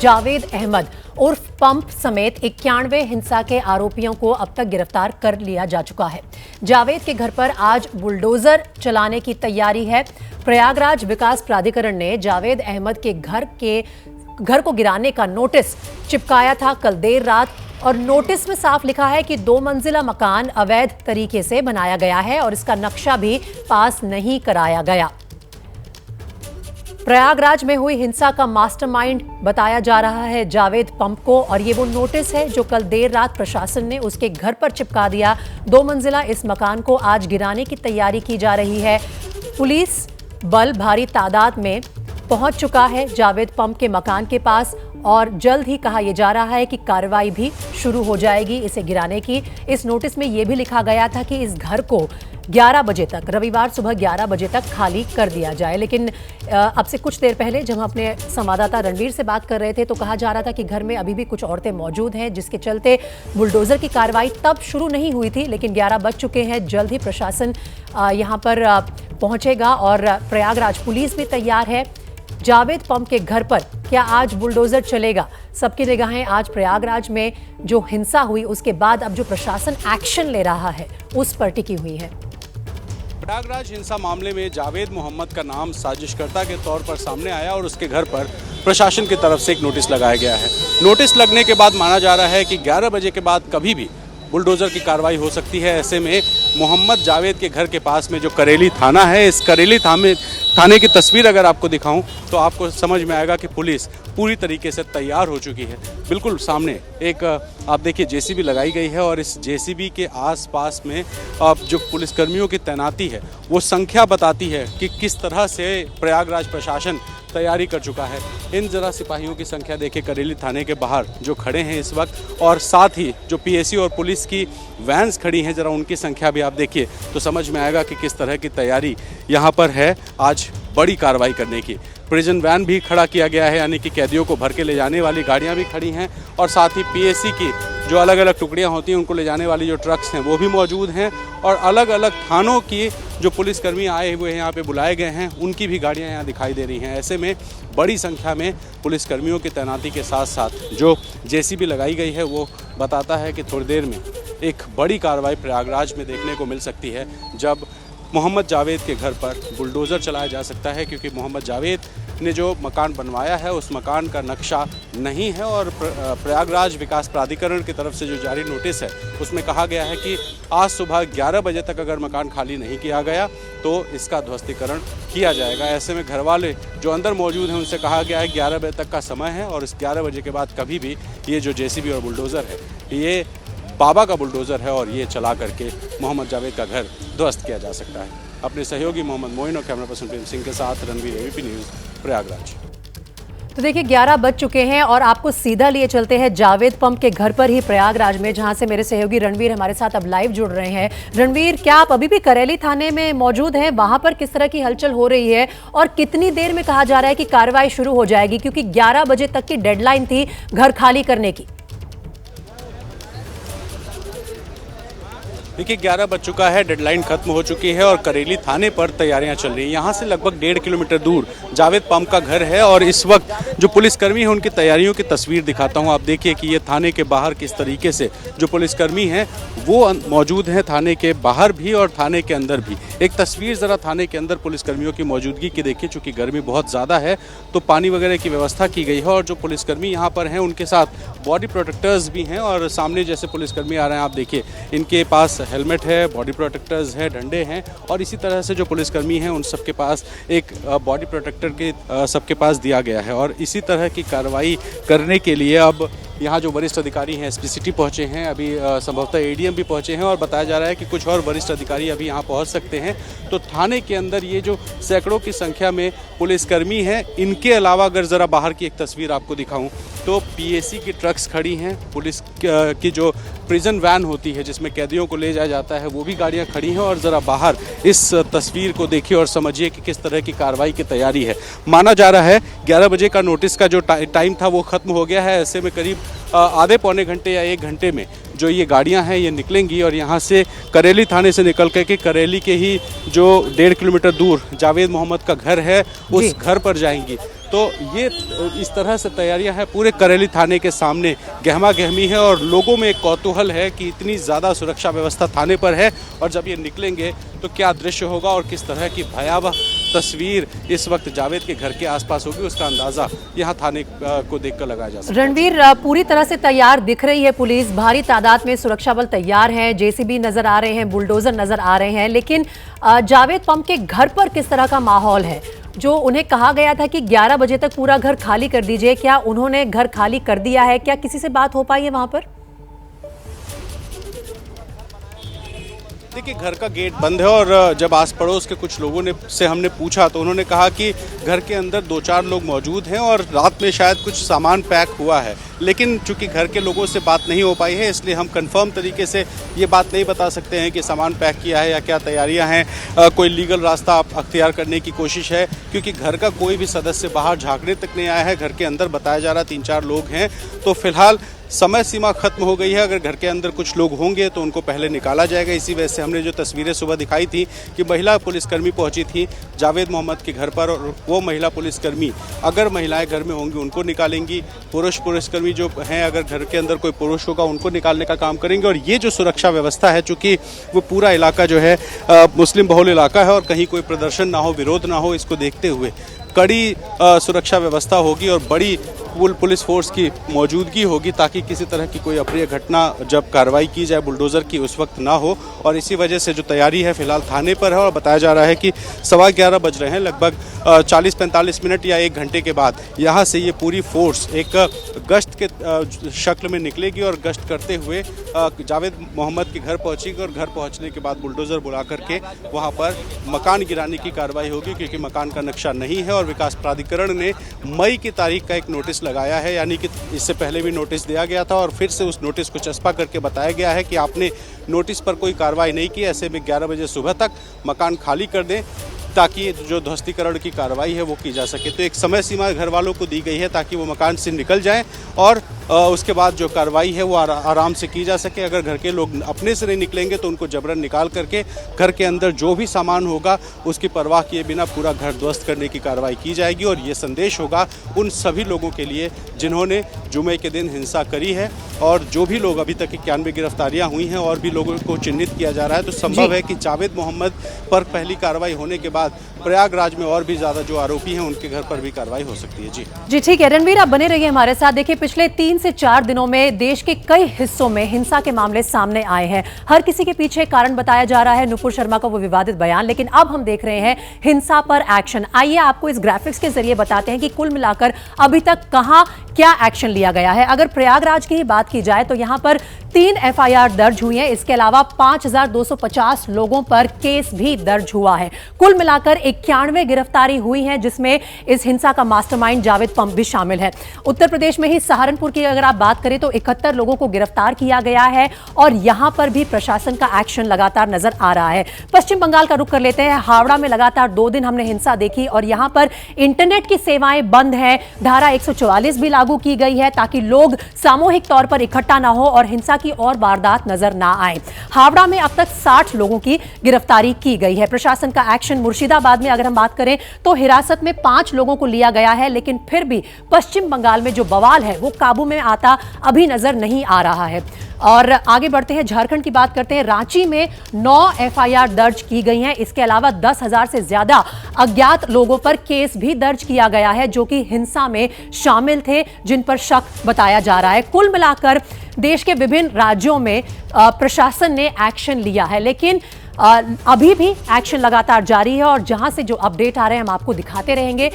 जावेद अहमद उर्फ पंप समेत 91 हिंसा के आरोपियों को अब तक गिरफ्तार कर लिया जा चुका है। जावेद के घर पर आज बुलडोजर चलाने की तैयारी है। प्रयागराज विकास प्राधिकरण ने जावेद अहमद के घर को गिराने का नोटिस चिपकाया था कल देर रात, और नोटिस में साफ लिखा है कि 2 मंजिला मकान अवैध तरीके से बनाया गया है और इसका नक्शा भी पास नहीं कराया गया। प्रयागराज में हुई हिंसा का मास्टरमाइंड बताया जा रहा है जावेद पंप को, और ये वो नोटिस है जो कल देर रात प्रशासन ने उसके घर पर चिपका दिया। 2 मंजिला इस मकान को आज गिराने की तैयारी की जा रही है। पुलिस बल भारी तादाद में पहुंच चुका है जावेद पंप के मकान के पास, और जल्द ही कहा यह जा रहा है कि कार्रवाई भी शुरू हो जाएगी इसे गिराने की। इस नोटिस में यह भी लिखा गया था कि इस घर को 11 बजे तक, रविवार सुबह 11 बजे तक खाली कर दिया जाए। लेकिन अब से कुछ देर पहले जब हम अपने संवाददाता रणवीर से बात कर रहे थे तो कहा जा रहा था कि घर में अभी भी कुछ औरतें मौजूद हैं, जिसके चलते बुलडोजर की कार्रवाई तब शुरू नहीं हुई थी। लेकिन 11 बज चुके हैं, जल्द ही प्रशासन यहाँ पर पहुंचेगा और प्रयागराज पुलिस भी तैयार है। जावेद पंप के घर पर क्या आज बुलडोजर चलेगा? सबकी निगाहें आज प्रयागराज में जो हिंसा हुई उसके बाद अब जो प्रशासन एक्शन ले रहा है उस पर टिकी हुई है। प्रयागराज हिंसा मामले में जावेद मोहम्मद का नाम साजिशकर्ता के तौर पर सामने आया और उसके घर पर प्रशासन की तरफ से एक नोटिस लगाया गया है। नोटिस लगने के बाद माना जा रहा है कि 11 बजे के बाद कभी भी बुलडोजर की कार्रवाई हो सकती है। ऐसे में मोहम्मद जावेद के घर के पास में जो करेली थाना है, इस करेली थाने की तस्वीर अगर आपको दिखाऊं तो आपको समझ में आएगा कि पुलिस पूरी तरीके से तैयार हो चुकी है। बिल्कुल सामने एक आप देखिए जेसीबी लगाई गई है और इस जेसीबी के आसपास में जो पुलिसकर्मियों की तैनाती है वो संख्या बताती है कि किस तरह से प्रयागराज प्रशासन तैयारी कर चुका है। इन जरा सिपाहियों की संख्या देखिए करेली थाने के बाहर जो खड़े हैं इस वक्त, और साथ ही जो पीएसी और पुलिस की वैन्स खड़ी हैं, जरा उनकी संख्या भी आप देखिए तो समझ में आएगा कि किस तरह की तैयारी यहाँ पर है आज बड़ी कार्रवाई करने की। प्रिजन वैन भी खड़ा किया गया है, यानी कि कैदियों को भर के ले जाने वाली गाड़ियाँ भी खड़ी हैं, और साथ ही पीएसी की जो अलग अलग टुकड़ियाँ होती हैं उनको ले जाने वाली जो ट्रक्स हैं वो भी मौजूद हैं, और अलग अलग थानों की जो पुलिसकर्मी आए हुए हैं यहाँ पे बुलाए गए हैं उनकी भी गाड़ियाँ यहाँ दिखाई दे रही हैं। ऐसे में बड़ी संख्या में पुलिसकर्मियों की तैनाती के साथ साथ जो जेसीबी लगाई गई है वो बताता है कि थोड़ी देर में एक बड़ी कार्रवाई प्रयागराज में देखने को मिल सकती है, जब मोहम्मद जावेद के घर पर बुलडोज़र चलाया जा सकता है, क्योंकि मोहम्मद जावेद ने जो मकान बनवाया है उस मकान का नक्शा नहीं है, और प्रयागराज विकास प्राधिकरण की तरफ से जो जारी नोटिस है उसमें कहा गया है कि आज सुबह 11 बजे तक अगर मकान खाली नहीं किया गया तो इसका ध्वस्तीकरण किया जाएगा। ऐसे में घर वाले जो अंदर मौजूद हैं उनसे कहा गया है 11 बजे तक का समय है, और इस 11 बजे के बाद कभी भी ये जो जेसीबी और बुलडोज़र है ये बाबा का बुलडोज़र है और ये चला करके मोहम्मद जावेद का घर ध्वस्त किया जा सकता है। अपने सहयोगी मोहम्मद मोइन और कैमरा पर्सन प्रेम सिंह के साथ रणवीर, एबीपी न्यूज़, प्रयागराज। तो देखिए 11 बज चुके हैं और आपको सीधा लिए चलते हैं जावेद पंप के घर पर ही प्रयागराज में, जहां से मेरे सहयोगी रणवीर हमारे साथ अब लाइव जुड़ रहे हैं। रणवीर, क्या आप अभी भी करेली थाने में मौजूद हैं? वहां पर किस तरह की हलचल हो रही है और कितनी देर में कहा जा रहा है कि कार्रवाई शुरू हो जाएगी, क्योंकि 11 बजे तक की डेडलाइन थी घर खाली करने की? देखिए 11 बज चुका है, डेडलाइन खत्म हो चुकी है और करेली थाने पर तैयारियां चल रही हैं। यहाँ से लगभग 1.5 किलोमीटर दूर जावेद पंप का घर है, और इस वक्त जो पुलिसकर्मी हैं उनकी तैयारियों की तस्वीर दिखाता हूँ। आप देखिए कि ये थाने के बाहर किस तरीके से जो पुलिसकर्मी हैं वो मौजूद हैं, थाने के बाहर भी और थाने के अंदर भी। एक तस्वीर ज़रा थाने के अंदर पुलिसकर्मियों की मौजूदगी की देखिए, चूँकि गर्मी बहुत ज़्यादा है तो पानी वगैरह की व्यवस्था की गई है, और जो पुलिसकर्मी यहाँ पर हैं उनके साथ बॉडी प्रोटेक्टर्स भी हैं, और सामने जैसे पुलिसकर्मी आ रहे हैं आप देखिए इनके पास हेलमेट है, बॉडी प्रोटेक्टर्स है, डंडे हैं, और इसी तरह से जो पुलिसकर्मी हैं उन सबके पास एक बॉडी प्रोटेक्टर के सबके पास दिया गया है। और इसी तरह की कार्रवाई करने के लिए अब यहाँ जो वरिष्ठ अधिकारी हैं एसपी सिटी पहुँचे हैं, अभी संभवतः एडीएम भी पहुँचे हैं, और बताया जा रहा है कि कुछ और वरिष्ठ अधिकारी अभी यहाँ पहुँच सकते हैं। तो थाने के अंदर ये जो सैकड़ों की संख्या में पुलिसकर्मी हैं, इनके अलावा अगर ज़रा बाहर की एक तस्वीर आपको दिखाऊं तो पीएसी की ट्रक्स खड़ी हैं, पुलिस की जो प्रिजन वैन होती है जिसमें कैदियों को ले जाया जाता है वो भी गाड़ियाँ खड़ी हैं, और ज़रा बाहर इस तस्वीर को देखिए और समझिए कि किस तरह की कार्रवाई की तैयारी है। माना जा रहा है 11 बजे का नोटिस का जो टाइम था वो ख़त्म हो गया है। ऐसे में करीब आधे पौने घंटे या 1 घंटे में जो ये गाड़ियां हैं ये निकलेंगी और यहाँ से करेली थाने से निकल करके करेली के ही जो 1.5 किलोमीटर दूर जावेद मोहम्मद का घर है उस घर पर जाएंगी। तो ये इस तरह से तैयारियां हैं, पूरे करेली थाने के सामने गहमा गहमी है और लोगों में एक कौतूहल है कि इतनी ज़्यादा सुरक्षा व्यवस्था थाने पर है और जब ये निकलेंगे तो क्या दृश्य होगा और किस तरह की भयावह तस्वीर इस वक्त जावेद के घर के आसपास होगी, उसका अंदाजा यहाँ थाने को देखकर लगाया जा सकता है। रणवीर, पूरी तरह से तैयार दिख रही है पुलिस, भारी तादाद में सुरक्षा बल तैयार है, जेसीबी नजर आ रहे हैं, बुलडोजर नजर आ रहे हैं, लेकिन जावेद पंप के घर पर किस तरह का माहौल है? जो उन्हें कहा गया था कि 11 बजे तक पूरा घर खाली कर दीजिए, क्या उन्होंने घर खाली कर दिया है? क्या किसी से बात हो पाई है वहां पर? देखिए, घर का गेट बंद है और जब आस पड़ोस के कुछ लोगों ने से हमने पूछा तो उन्होंने कहा कि घर के अंदर 2-4 लोग मौजूद हैं और रात में शायद कुछ सामान पैक हुआ है, लेकिन चूंकि घर के लोगों से बात नहीं हो पाई है इसलिए हम कंफर्म तरीके से ये बात नहीं बता सकते हैं कि सामान पैक किया है या क्या तैयारियां हैं। कोई लीगल रास्ता अख्तियार करने की कोशिश है क्योंकि घर का कोई भी सदस्य बाहर झांकने तक नहीं आया है। घर के अंदर बताया जा रहा 3-4 लोग हैं, तो फिलहाल समय सीमा खत्म हो गई है। अगर घर के अंदर कुछ लोग होंगे तो उनको पहले निकाला जाएगा। इसी वजह से हमने जो तस्वीरें सुबह दिखाई थी कि महिला पुलिसकर्मी पहुंची थी जावेद मोहम्मद के घर पर और वो महिला पुलिसकर्मी अगर महिलाएं घर में होंगी उनको निकालेंगी, पुरुष पुलिसकर्मी जो हैं अगर घर के अंदर कोई पुरुष होगा उनको निकालने का काम करेंगे। और ये जो सुरक्षा व्यवस्था है, चूँकि वो पूरा इलाका जो है मुस्लिम बहुल इलाका है और कहीं कोई प्रदर्शन ना हो, विरोध ना हो, इसको देखते हुए कड़ी सुरक्षा व्यवस्था होगी और बड़ी पुलिस फोर्स की मौजूदगी होगी ताकि किसी तरह की कोई अप्रिय घटना जब कार्रवाई की जाए बुलडोज़र की उस वक्त ना हो। और इसी वजह से जो तैयारी है फिलहाल थाने पर है और बताया जा रहा है कि 11:15 बज रहे हैं, लगभग 40-45 मिनट या 1 घंटे के बाद यहाँ से ये पूरी फोर्स एक गश्त के शक्ल में निकलेगी और गश्त करते हुए जावेद मोहम्मद के घर पहुँचेगी और घर पहुँचने के बाद बुलडोज़र बुला करके वहाँ पर मकान गिराने की कार्रवाई होगी क्योंकि मकान का नक्शा नहीं है और विकास प्राधिकरण ने मई की तारीख का एक नोटिस लगाया है, यानी कि इससे पहले भी नोटिस दिया गया था और फिर से उस नोटिस को चस्पा करके बताया गया है कि आपने नोटिस पर कोई कार्रवाई नहीं की, ऐसे में 11 बजे सुबह तक मकान खाली कर दें ताकि जो ध्वस्तीकरण की कार्रवाई है वो की जा सके। तो एक समय सीमा घर वालों को दी गई है ताकि वो मकान से निकल जाएं और उसके बाद जो कार्रवाई है वो आराम से की जा सके। अगर घर के लोग अपने से नहीं निकलेंगे तो उनको जबरन निकाल करके घर के अंदर जो भी सामान होगा उसकी परवाह किए बिना पूरा घर ध्वस्त करने की कार्रवाई की जाएगी। और ये संदेश होगा उन सभी लोगों के लिए जिन्होंने जुमे के दिन हिंसा करी है और जो भी लोग अभी तक 91 गिरफ्तारियां हुई हैं और भी लोगों को चिन्हित किया जा रहा है। तो संभव है कि जावेद मोहम्मद पर पहली कार्रवाई होने के बाद प्रयागराज में और भी ज्यादा जो आरोपी हैं उनके घर पर भी कार्रवाई हो सकती है। जी ठीक है रणवीर, आप बने रहिए हमारे साथ। देखिए, पिछले 3 से 4 दिनों में देश के कई हिस्सों में हिंसा के मामले सामने आए हैं। हर किसी के पीछे कारण बताया जा रहा है नुपुर शर्मा का वो विवादित बयान, लेकिन अब हम देख रहे हैं हिंसा पर एक्शन। आइए आपको इस ग्राफिक्स के जरिए बताते हैं कि कुल मिलाकर अभी तक कहां क्या एक्शन लिया गया है। अगर प्रयागराज की ही बात की जाए तो यहां पर 3 एफआईआर दर्ज हुई हैं। इसके अलावा 5250 लोगों पर केस भी दर्ज हुआ है। कुल मिलाकर 91 गिरफ्तारी हुई हैं, जिसमें इस हिंसा का मास्टरमाइंड जावेद पंप भी शामिल है। उत्तर प्रदेश में ही सहारनपुर की अगर आप बात करें तो 71 लोगों को गिरफ्तार किया गया है और यहां पर भी प्रशासन का एक्शन लगातार नजर आ रहा है। पश्चिम बंगाल का रुख कर लेते हैं। हावड़ा में लगातार 2 दिन हमने हिंसा देखी और यहां पर इंटरनेट की सेवाएं बंद हैं। धारा 144 भी लागू की गई है ताकि लोग सामूहिक तौर पर इकट्ठा ना हो और हिंसा की और वारदात नजर ना आए। हावड़ा में अब तक 60 लोगों की गिरफ्तारी की गई है। प्रशासन का एक्शन। मुर्शिदाबाद में अगर हम बात करें तो हिरासत में 5 लोगों को लिया गया है, लेकिन फिर भी पश्चिम बंगाल में जो बवाल है वो काबू में आता अभी नजर नहीं आ रहा है। और आगे बढ़ते हैं, झारखंड की बात करते हैं। रांची में 9 एफआईआर दर्ज की गई हैं। इसके अलावा 10,000 से ज्यादा अज्ञात लोगों पर केस भी दर्ज किया गया है जो कि हिंसा में शामिल थे, जिन पर शक बताया जा रहा है। कुल मिलाकर देश के विभिन्न राज्यों में प्रशासन ने एक्शन लिया है, लेकिन अभी भी एक्शन लगातार जारी है और जहां से जो अपडेट आ रहे हैं हम आपको दिखाते रहेंगे।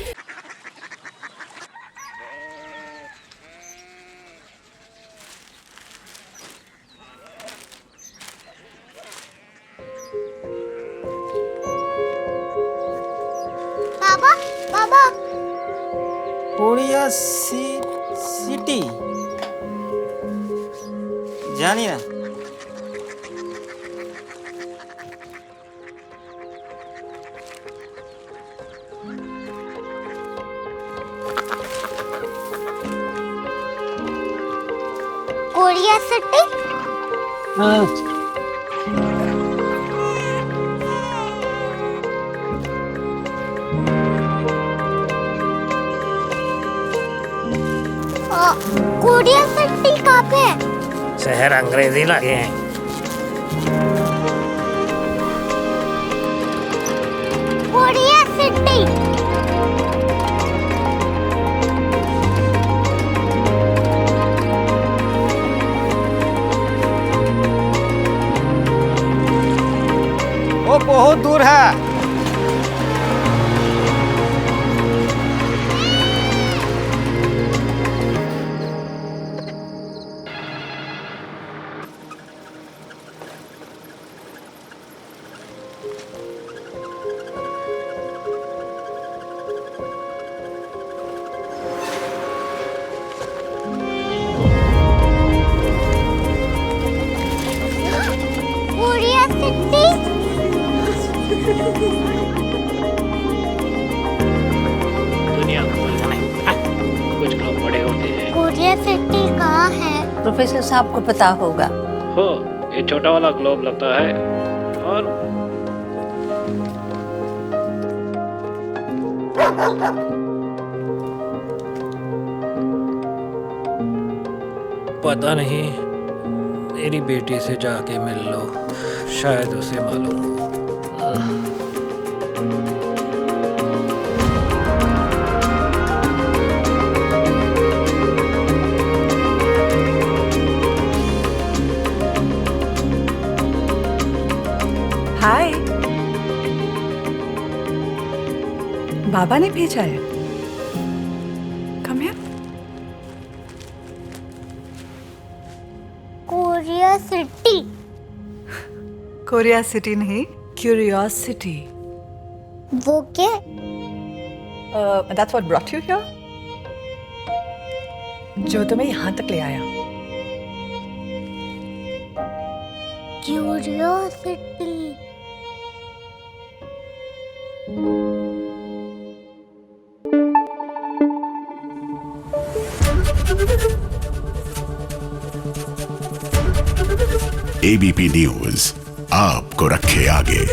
बाबा बाबा कोरिया सिटी জানি না। Korea city. कोरिया सिटी कहाँ पे है? शहर अंग्रेजी लगे हैं। Korea city. वो बहुत दूर है। Korea city. दुनिया को बोलना नहीं। कुछ लोग बड़े होते हैं। कोरिया सिटी कहाँ है? प्रोफेसर साहब को पता होगा। हो, ये छोटा वाला ग्लोब लगता है और पता नहीं, मेरी बेटी से जाके मिल लो, शायद उसे मालूम हो। हाय, बाबा ने भेजा है। Come here. Korea city. Korea city नहीं, क्यूरियोसिटी। वो क्या? That's what brought you here? जो तुम्हें यहाँ तक ले आया। क्यूरियोसिटी। एबीपी न्यूज आपको रखे आगे।